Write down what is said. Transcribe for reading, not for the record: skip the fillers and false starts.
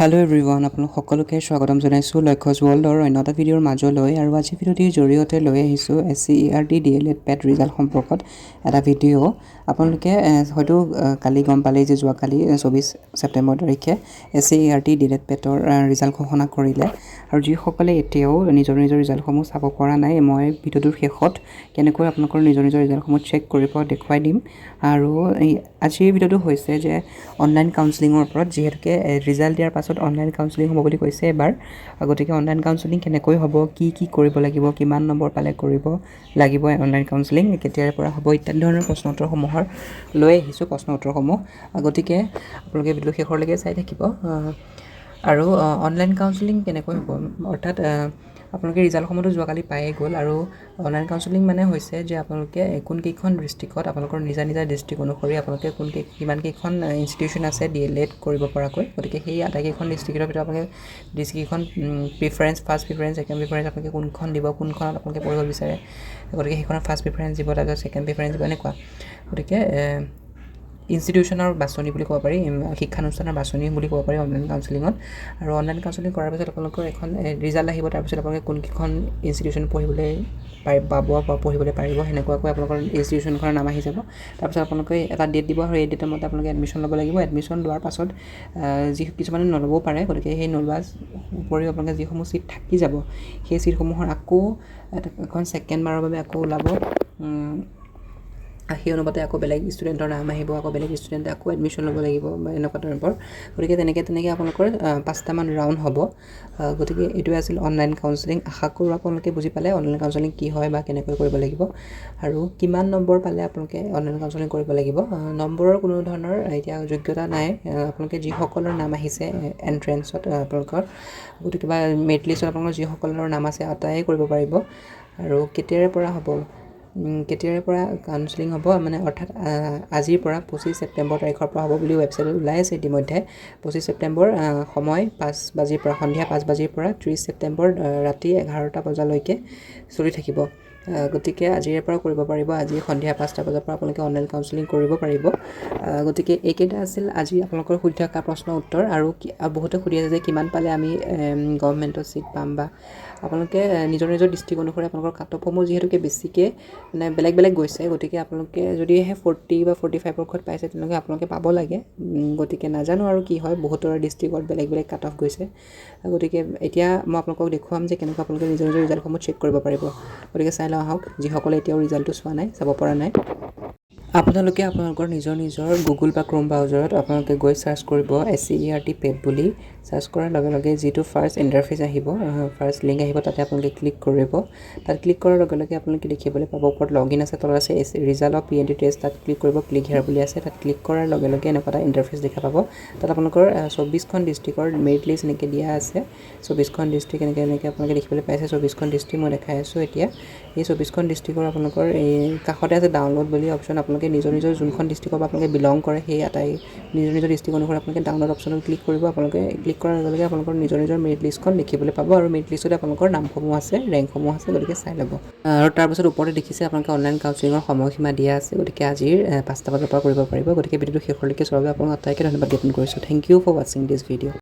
Hello' everyone, আপোনালোক সকলোকে স্বাগতম জনাইছোঁ লক্ষ্যজ ৱৰ্ল্ডৰ অন্য এটা ভিডিঅ'ৰ মাজলৈ। আৰু আজি ভিডিঅ'টিৰ জৰিয়তে লৈ আহিছোঁ SCERT DLED পেট ৰিজাল্ট সম্পৰ্কত এটা ভিডিঅ'। আপোনালোকে হয়তো কালি গম পালেই যে যোৱাকালি 24 ছেপ্টেম্বৰ তাৰিখে SCERT DLED পেটৰ ৰিজাল্ট ঘোষণা কৰিলে। আৰু যিসকলে এতিয়াও নিজৰ ৰিজাল্টসমূহ চাব পৰা নাই, মই ভিডিঅ'টোৰ শেষত কেনেকৈ আপোনালোকৰ নিজৰ ৰিজাল্টসমূহ চেক কৰিব দেখুৱাই দিম। আৰু আজিৰ ভিডিঅ'টো হৈছে যে অনলাইন কাউন্সেলিঙৰ ওপৰত, যিহেতুকে ৰিজাল্ট দিয়াৰ পাছত অনলাইন কাউন্সেলিং হ'ব বুলি কৈছে এবাৰ। গতিকে অনলাইন কাউন্সেলিং কেনেকৈ হ'ব, কি কৰিব লাগিব, কিমান নম্বৰ পালে কৰিব লাগিব অনলাইন কাউন্সেলিং, কেতিয়াৰ পৰা হ'ব ইত্যাদি ধৰণৰ প্ৰশ্ন উত্তৰসমূহৰ লৈ আহিছোঁ প্ৰশ্ন উত্তৰসমূহ। গতিকে আপোনালোকে ভিডিঅ' শেষলৈকে চাই থাকিব। আৰু অনলাইন কাউন্সেলিং কেনেকৈ হ'ব, অৰ্থাৎ আপোনালোকে ৰিজাল্টসমূহতো যোৱাকালি পায়েই গ'ল। আৰু অনলাইন কাউন্সেলিং মানে হৈছে যে আপোনালোকে কোনকেইখন ডিষ্ট্ৰিক্টত আপোনালোকৰ নিজা ডিষ্ট্ৰিক্ট অনুসৰি আপোনালোকে কিমানকেইখন ইনষ্টিটিউশ্যন আছে DLED কৰিব পৰাকৈ। গতিকে সেই আটাইকেইখন ডিষ্ট্ৰিক্টৰ ভিতৰত আপোনালোকে ডিষ্ট্ৰিক্টকেইখন preference, first preference, second preference আপোনালোকে কোনখন দিব, কোনখনত আপোনালোকে পঢ়িব বিচাৰে, গতিকে সেইখনত ফাৰ্ষ্ট প্ৰিফাৰেঞ্চ দিব, তাৰপিছত ছেকেণ্ড প্ৰিফাৰেঞ্চ দিব, এনেকুৱা। গতিকে ইনষ্টিটিউশ্যনৰ বাছনি বুলি ক'ব পাৰি, শিক্ষানুষ্ঠানৰ বাছনি বুলি ক'ব পাৰি অনলাইন কাউন্সেলিঙত। আৰু অনলাইন কাউন্সেলিং কৰাৰ পিছত আপোনালোকৰ এখন ৰিজাল্ট আহিব, তাৰপিছত আপোনালোকে কোনকেইখন ইনষ্টিটিউশ্যন পঢ়িবলৈ পাব বা পঢ়িবলৈ পাৰিব, সেনেকুৱাকৈ আপোনালোকৰ ইনষ্টিটিউশ্যনখনৰ নাম আহি যাব। তাৰপিছত আপোনালোকে এটা ডেট দিব, আৰু এই ডেটৰ মতে আপোনালোকে এডমিশ্যন ল'ব লাগিব। এডমিশ্যন লোৱাৰ পাছত কিছুমানে নল'বও পাৰে, গতিকে সেই নলোৱাৰ উপৰিও আপোনালোকে যিসমূহ ছিট থাকি যাব, সেই ছিটসমূহৰ আকৌ এখন ছেকেণ্ড বাৰৰ বাবে আকৌ ওলাব। সেই অনুপাতে আকৌ বেলেগ ষ্টুডেণ্টৰ নাম আহিব, আকৌ বেলেগ ষ্টুডেণ্টে আকৌ এডমিশ্যন ল'ব লাগিব, বা এনেকুৱা টাইপৰ। গতিকে তেনেকৈ আপোনালোকৰ 5টামান ৰাউণ্ড হ'ব। গতিকে এইটোৱে আছিল অনলাইন কাউন্সেলিং। আশা কৰোঁ আপোনালোকে বুজি পালে অনলাইন কাউন্সেলিং কি হয় বা কেনেকৈ কৰিব লাগিব, আৰু কিমান নম্বৰ পালে আপোনালোকে অনলাইন কাউন্সেলিং কৰিব লাগিব। নম্বৰৰ কোনো ধৰণৰ এতিয়া যোগ্যতা নাই। আপোনালোকে যিসকলৰ নাম আহিছে এণ্ট্ৰেঞ্চত আপোনালোকৰ, গতিকে বা মেৰিট লিষ্টত আপোনালোকৰ যিসকলৰ নাম আছে আটায়ে কৰিব পাৰিব। আৰু কেতিয়াৰে পৰা কাউন্সেলিং হ'ব, মানে অৰ্থাৎ আজিৰ পৰা 25 ছেপ্টেম্বৰ তাৰিখৰ পৰা হ'ব বুলি ৱেবছাইটত ওলাই আছে ইতিমধ্যে। 25 ছেপ্টেম্বৰ সময় 5 বাজিৰ পৰা, সন্ধিয়া 5 বাজিৰ পৰা 30 ছেপ্টেম্বৰ ৰাতি 11টা বজালৈকে চলি থাকিব। গতিকে আজিৰে পৰা কৰিব পাৰিব। আজি সন্ধিয়া 5টা বজাৰ পৰা আপোনালোকে অনলাইন কাউন্সেলিং কৰিব পাৰিব। গতিকে এইকেইটা আছিল আজি আপোনালোকৰ সুধি থকা প্ৰশ্ন উত্তৰ। আৰু বহুতে সুধি আছে যে কিমান পালে আমি গভৰ্ণমেণ্টৰ ছিট পাম, বা আপোনালোকে নিজৰ ডিষ্ট্ৰিক্ট অনুসৰি আপোনালোকৰ কাট অফসমূহ যিহেতুকে বেছিকৈ মানে বেলেগ গৈছে, গতিকে আপোনালোকে যদিহে 40 বা 45ৰ ঘৰত পাইছে, তেনেহ'লে আপোনালোকে পাব লাগে। গতিকে নাজানো আৰু কি হয়, বহুতৰ ডিষ্ট্ৰিক্টত বেলেগ কাট অফ গৈছে। গতিকে এতিয়া মই আপোনালোকক দেখুৱাম যে কেনেকৈ আপোনালোকে নিজৰ ৰিজাল্টসমূহ চেক কৰিব পাৰিব। গতিকে চাই লওঁ আহক, যিসকলে এতিয়াও ৰিজাল্টটো চোৱা নাই, চাব পৰা নাই। আপোনালোকে আপোনালোকৰ নিজৰ গুগল বা ক্ৰ'ম ব্ৰাউজাৰত আপোনালোকে গৈ চাৰ্চ কৰিব SCERT পেট বুলি। চাৰ্চ কৰাৰ লগে লগে যিটো ফাৰ্ষ্ট ইণ্টাৰফেচ আহিব, ফাৰ্ষ্ট লিংক আহিব, তাতে আপোনালোকে ক্লিক কৰিব। তাত ক্লিক কৰাৰ লগে লগে আপোনালোকে দেখিবলৈ পাব ওপৰত লগইন আছে, তলত আছে ৰিজাল্ট অফ PNT টেষ্ট। তাত ক্লিক কৰিব, ক্লিক হিয়াৰ বুলি আছে। তাত ক্লিক কৰাৰ লগে লগে এনেকুৱা এটা ইণ্টাৰফেচ দেখা পাব। তাত আপোনালোকৰ 24খন ডিষ্ট্ৰিক্টৰ মেৰিট লিষ্ট এনেকৈ দিয়া আছে। 24খন ডিষ্ট্ৰিক্ট এনেকৈ আপোনালোকে দেখিবলৈ পাইছে। 24খন ডিষ্ট্ৰিক্ট মই দেখাই আছোঁ এতিয়া। এই 24খন ডিষ্ট্ৰিক্টৰ আপোনালোকৰ এই কাষতে আছে ডাউনলোড বুলি অপশ্যন। আপোনালোকে নিজৰ যোনখন ডিষ্ট্ৰিক্টৰ পৰা আপোনালোকে বিলং কৰে, সেই আটাই নিজৰ ডিষ্ট্ৰিক্ট অনুসৰি আপোনালোকে ডাউনলোড অপশ্যনত ক্লিক কৰিব। আপোনালোকে ক্লিক কৰাৰ লগে লগে আপোনালোকৰ নিজৰ মেৰিট লিষ্টখন দেখিবলৈ পাব, আৰু মেৰিট লিষ্টতে আপোনালোকৰ নামসমূহ আছে, ৰেংকসমূহ আছে, গতিকে চাই ল'ব। আৰু তাৰপাছত ওপৰতে দেখিছে আপোনালোকে অনলাইন কাউন্সেলিঙৰ সময়সীমা দিয়া আছে। গতিকে আজিৰ 5টা বজাৰ পৰা কৰিব পাৰিব। গতিকে ভিডিঅ'টো শেষলৈকে চোৱাৰ বাবে আপোনালোক আটাইকে ধন্যবাদ জ্ঞাপন কৰিছোঁ। থেংক ইউ ফৰ ৱাচিং দিছ ভিডিঅ'।